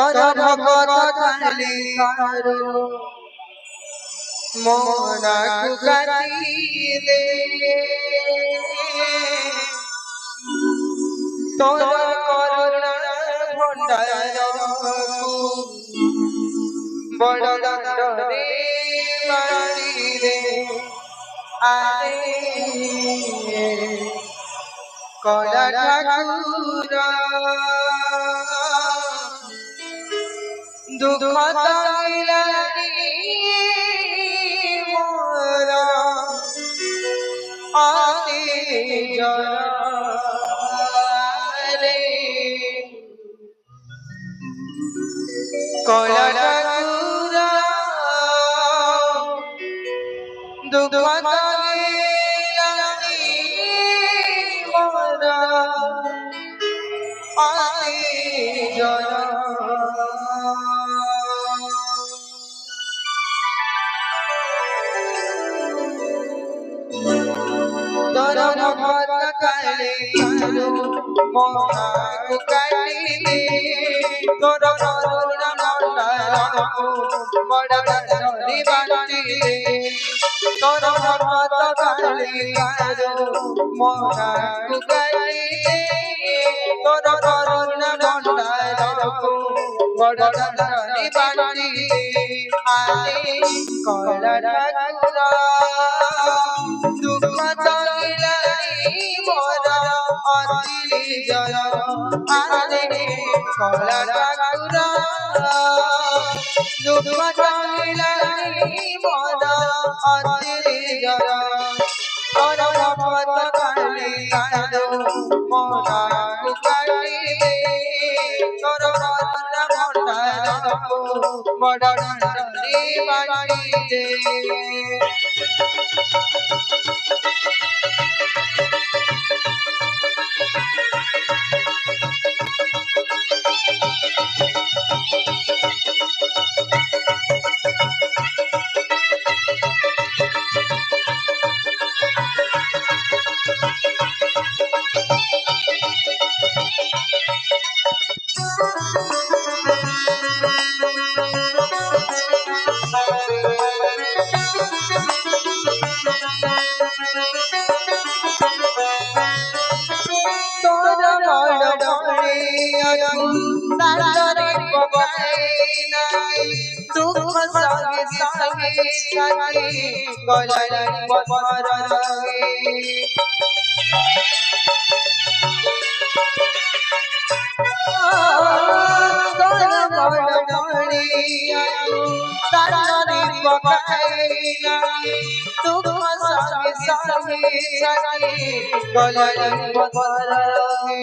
তোর ভগত খালি কারো মোরা কুকাটি দে তোর করুণা ভণ্ডারকু বড় দণ্ডরে বাড়ি রে আরে কড়া ঠাকুর দুঃখ তাইলারি মোরা আরে জরা রে কড়া ঠাকুর দুঃখ তাইলারি মোরা আরে জরা তোর ভগত কালে কালো মোরা কুকাটি দে তোর করুণা ভণ্ডারকু বড় দণ্ডরে বাড়ি দে তোর ভগত কালে কালো মোরা কুকাটি দে তোর করুণা ভণ্ডারকু বড় দণ্ডরে বাড়ি দে আরে কড়া ঠাকুর দুঃখ তাইলারি মোরা অতি জরা আরে কড়া ঠাকুর দুঃখ তাইলারি মোরা অতি জরা তোর ভগত কালে কালো মোরা কুকাটি দে তোর করুণা ভণ্ডারকু বড় দণ্ডরে বাড়ি দে তোরা বড় বড়ে আগুন তারে পকাই নাই দুঃখ সঙ্গে সঙ্গে সাথে গলায় পথর লাগে তোরা বড় বড়ে আগুন তারে পকাই নাই দুঃখ সঙ্গে সঙ্গে সাথে গলায় পথর লাগে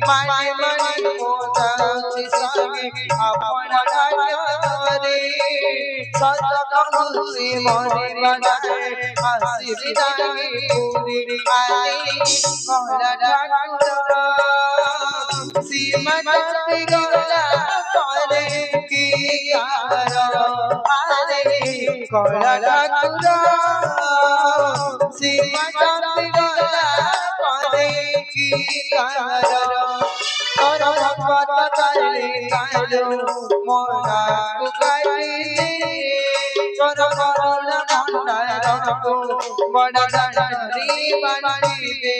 মানে মানে মোদাতি সঙ্গে আপনা রে সত খুশি মনে বানায় হাসি বিদায় পুরি আরে কড়া ঠাকুর সীমা চাপি গলা করে কি আরে কড়া ঠাকুর সীমা চাপি গলা করে কি তোর ভগত কালে কালো মোরা কুকাটি দে তোর করুণা ভণ্ডারকু বড় দণ্ডরে বাড়ি দে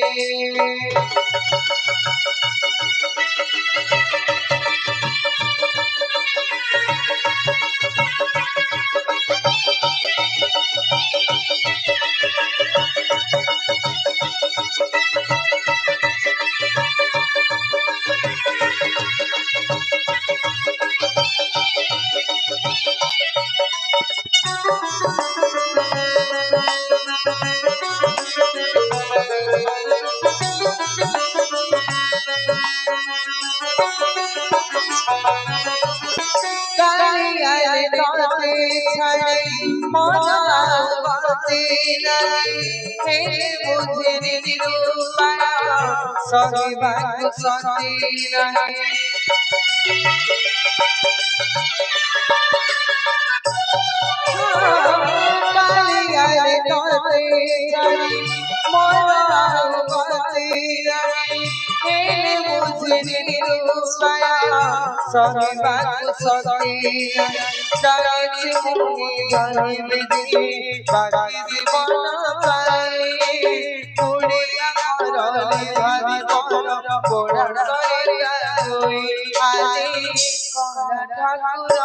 কালিয়ারে তোতে ছাড়ে মোরা বাতে নাই হেলে বুঝে নিরূপা সবে বাগ সতে নাই কালিয়ারে তোতে ছাড়ে মোরা বাতে নাই হেলে বুঝে নিরূপা ସହିବାକୁ ଶକ୍ତି ଚାଲିଛି ମୁଁ ଧରିବି ବାକି ଜୀବନ ପାଇଁ ପୁଡ଼ିଲା ମରଲି ଭାରି ମନ ପୋଡ଼ା ସରିଲା ହୋଇ ଆଜି କଳା ଠାକୁର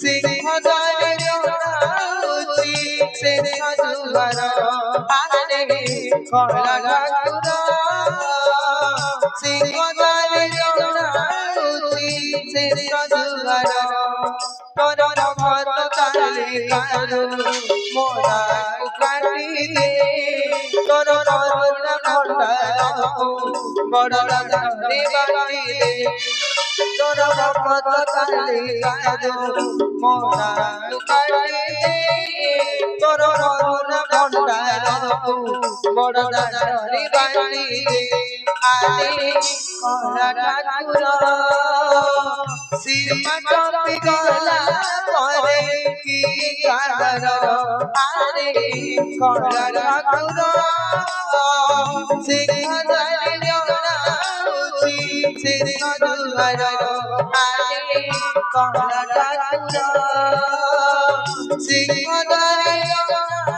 ସିଂହ ଦ୍ୱାରେ ଜଣାଉଛି ଶେଷ ଦୁଆର ଆରେ କଳା ଠାକୁର ସିଂହ ଦ୍ୱାରେ ଜଣାଉଛି ଶେଷ ଦୁଆର ତୋର ଭକ୍ତ କାଲି କାରୁ ମୋରାକୁ କାଟିଲେ ତୋର କରୁଣା ଭଣ୍ଡାରକୁ ବଡ଼ ଦାଣ୍ଡରେ ବାଟିଲେ ତୋର ଭକ୍ତ କାଲି କାରୁ ମୋରାକୁ କାଟିଲେ ତୋର କରୁଣା ଭଣ୍ଡାରକୁ ବଡ଼ ଦାଣ୍ଡରେ ବାଟିଲେ ଆରେ କଳା ଠାକୁର ସୀମା ଟପି ଗଲା ପରେ କି କାରଣ ଆରେ କଳା ଠାକୁର ସିଂହ ଦ୍ୱାରେ ଜଣାଉଛି ଶେଷ ଦୁଆର ଆରେ କଳା ଠାକୁର ସିଂହ ଦ୍ୱାରେ ଜଣାଉଛି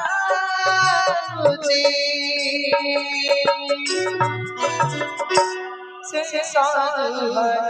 ଶେଷ ଦୁଆର